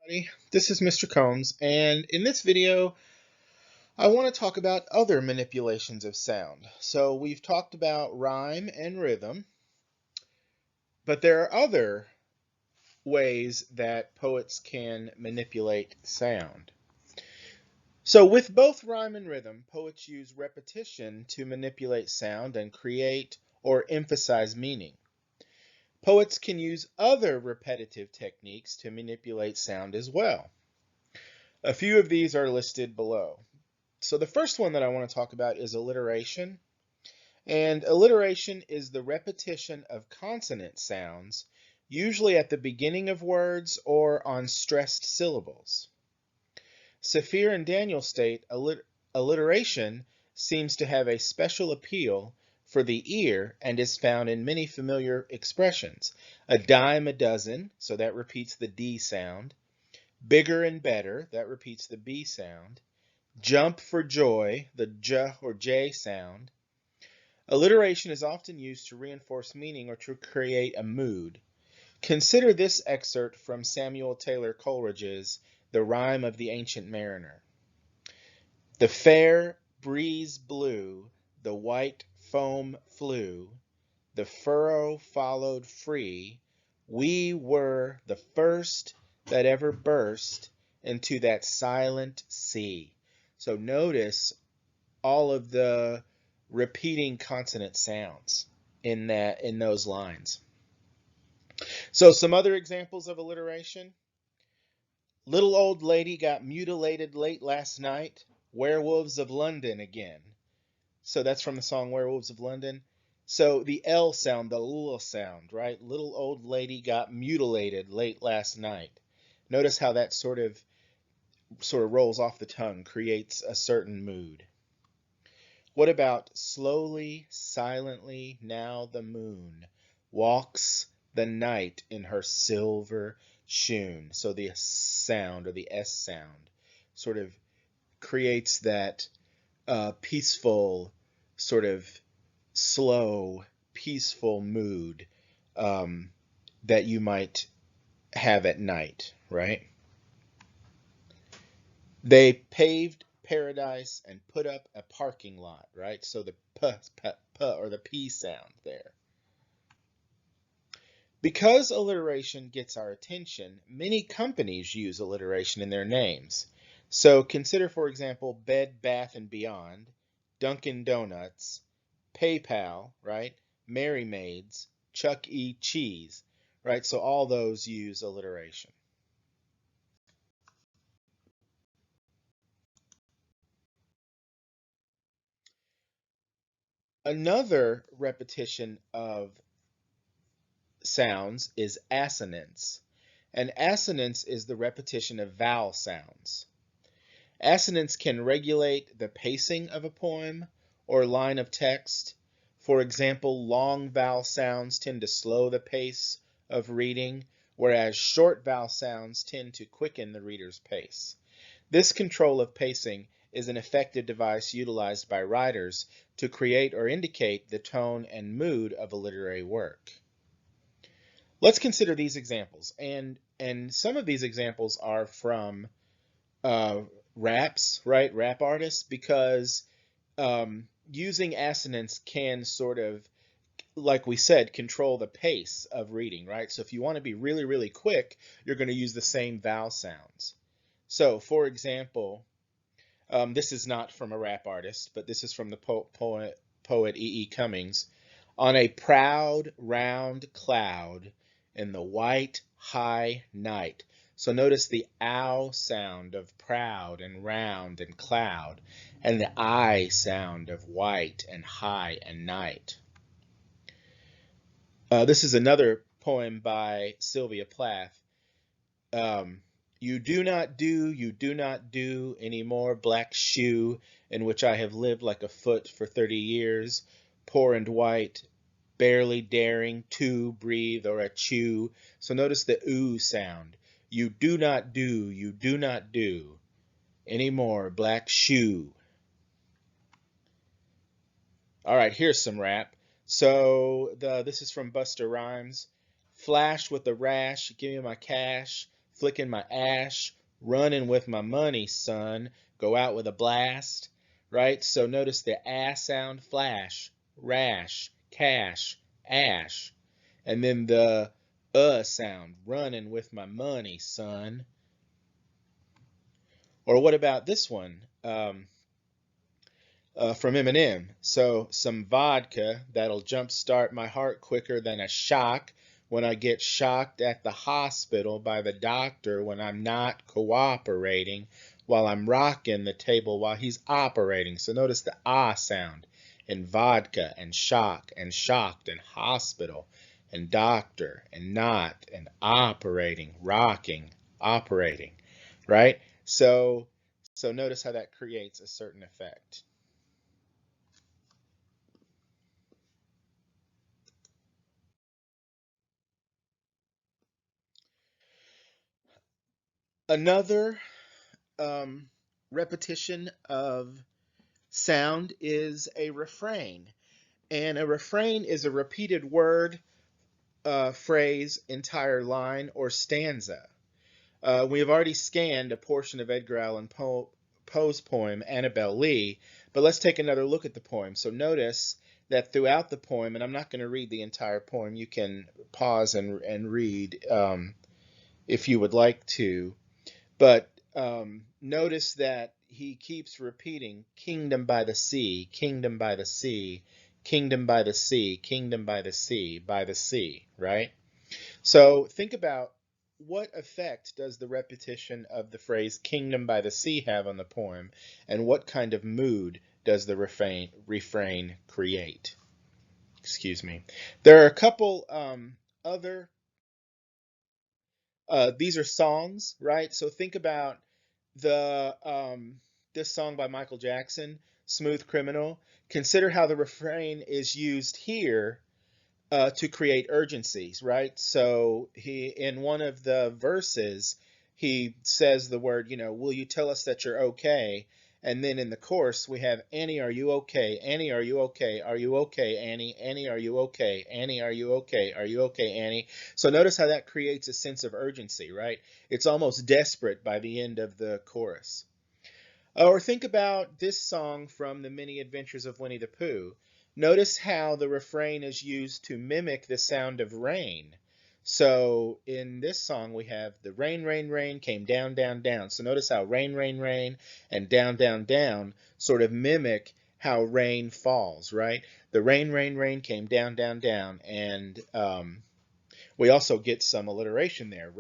Everybody. This is Mr. Combs, and in this video, I want to talk about other manipulations of sound. So we've talked about rhyme and rhythm, but there are other ways that poets can manipulate sound. So with both rhyme and rhythm, poets use repetition to manipulate sound and create or emphasize meaning. Poets can use other repetitive techniques to manipulate sound as well. A few of these are listed below. So the first one that I want to talk about is alliteration. And alliteration is the repetition of consonant sounds, usually at the beginning of words or on stressed syllables. Saphir and Daniel state alliteration seems to have a special appeal for the ear and is found in many familiar expressions. A dime a dozen, so that repeats the D sound. Bigger and better, that repeats the B sound. Jump for joy, the J or J sound. Alliteration is often used to reinforce meaning or to create a mood. Consider this excerpt from Samuel Taylor Coleridge's The Rime of the Ancient Mariner. The fair breeze blew, the white foam flew, the furrow followed free. We were the first that ever burst into that silent sea. So notice all of the repeating consonant sounds in those lines. So some other examples of alliteration. Little old lady got mutilated late last night. Werewolves of London again. So that's from the song Werewolves of London. So the L sound, the L sound, right? Little old lady got mutilated late last night. Notice how that sort of rolls off the tongue, creates a certain mood. What about slowly, silently, now the moon walks the night in her silver shoon. So the sound or the S sound sort of creates that peaceful, sort of slow, peaceful mood that you might have at night, right? They paved paradise and put up a parking lot, right? So the p or the P sound there. Because alliteration gets our attention, many companies use alliteration in their names. So consider, for example, Bed Bath and Beyond, Dunkin' Donuts, PayPal, right? Merry Maids, Chuck E. Cheese, right? So all those use alliteration. Another repetition of sounds is assonance. And assonance is the repetition of vowel sounds. Assonance can regulate the pacing of a poem or line of text. For example, long vowel sounds tend to slow the pace of reading, whereas short vowel sounds tend to quicken the reader's pace. This control of pacing is an effective device utilized by writers to create or indicate the tone and mood of a literary work. Let's consider these examples, and some of these examples are from raps, right? Rap artists, because using assonance can sort of, like we said, control the pace of reading, right? So if you want to be really, really quick, you're going to use the same vowel sounds. So, for example, this is not from a rap artist, but this is from the poet E. E. Cummings. On a proud, round cloud in the white, high night. So notice the ow sound of proud and round and cloud, and the I sound of white and high and night. This is another poem by Sylvia Plath. You do not do any more black shoe in which I have lived like a foot for 30 years, poor and white, barely daring to breathe or a chew. So notice the oo sound. You do not do any more black shoe. All right, here's some rap. So this is from Busta Rhymes. Flash with the rash, give me my cash. flicking my ash, running with my money, son, go out with a blast, right? So notice the ah sound, flash, rash, cash, ash, and then the sound, running with my money, son. Or what about this one? From Eminem. So some vodka that'll jumpstart my heart quicker than a shock when I get shocked at the hospital by the doctor when I'm not cooperating while I'm rocking the table while he's operating. So notice the ah sound in vodka and shock and shocked and hospital and doctor and not and operating, rocking, operating, right? So notice how that creates a certain effect. Another um, repetition of sound is a refrain. And a refrain is a repeated word, phrase, entire line, or stanza. We have already scanned a portion of Edgar Allan Poe's poem, Annabel Lee, but let's take another look at the poem. So notice that throughout the poem, and I'm not going to read the entire poem, you can pause and read if you would like to. But notice that he keeps repeating kingdom by the sea, kingdom by the sea, kingdom by the sea, kingdom by the sea, right? So think about what effect does the repetition of the phrase kingdom by the sea have on the poem, and what kind of mood does the refrain create? Excuse me. There are a couple other these are songs, right? So think about the this song by Michael Jackson, "Smooth Criminal." Consider how the refrain is used here to create urgencies, right? So he in one of the verses he says the word, will you tell us that you're okay? And then in the chorus we have Annie, are you okay? Annie, are you okay? Are you okay, Annie? Annie, are you okay? Annie, are you okay? Are you okay, Annie? So notice how that creates a sense of urgency, right? It's almost desperate by the end of the chorus. Or think about this song from The Many Adventures of Winnie the Pooh. Notice how the refrain is used to mimic the sound of rain. So in this song we have the rain, rain, rain came down, down, down. So notice how rain, rain, rain and down, down, down sort of mimic how rain falls, right? The rain, rain, rain came down, down, down. And we also get some alliteration there,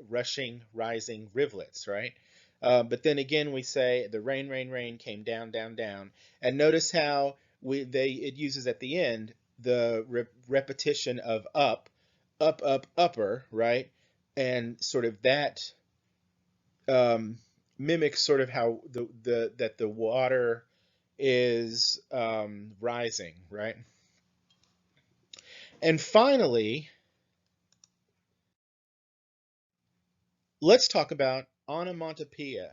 rushing, rising rivulets, right? But then again, we say the rain, rain, rain came down, down, down. And notice how it uses at the end the repetition of up, up, up, upper, right? And sort of that um, mimics sort of how that the water is rising, right? And finally, let's talk about onomatopoeia.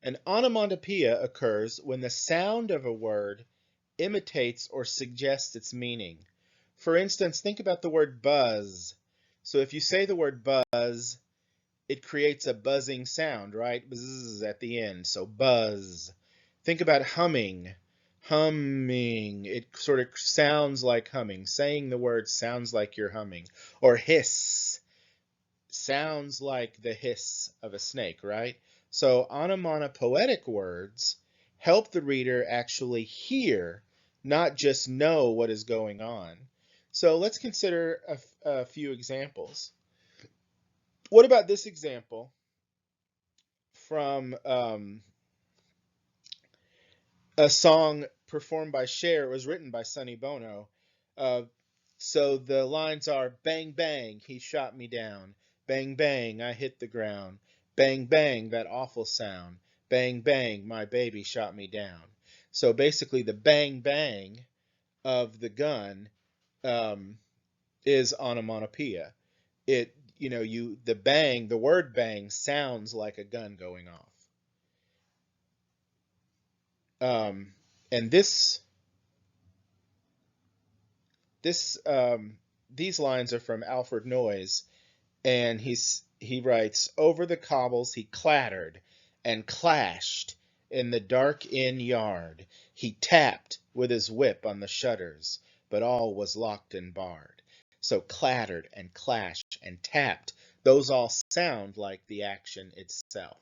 An onomatopoeia occurs when the sound of a word imitates or suggests its meaning. For instance, think about the word buzz. So if you say the word buzz, it creates a buzzing sound, right? Buzz at the end, so buzz. Think about humming. Humming, it sort of sounds like humming. Saying the word sounds like you're humming. Or hiss, sounds like the hiss of a snake, right? So onomatopoetic words help the reader actually hear, not just know what is going on. So let's consider a few examples. What about this example from a song performed by Cher? It was written by Sonny Bono. Uh, so the lines are bang, bang, he shot me down. Bang, bang, I hit the ground. Bang, bang, that awful sound. Bang, bang, my baby shot me down. So basically, the bang, bang of the gun um, is onomatopoeia. The bang, the word bang sounds like a gun going off. Um, and this these lines are from Alfred Noyes, and He writes, over the cobbles he clattered and clashed in the dark inn yard. He tapped with his whip on the shutters, but all was locked and barred. So clattered and clashed and tapped, those all sound like the action itself.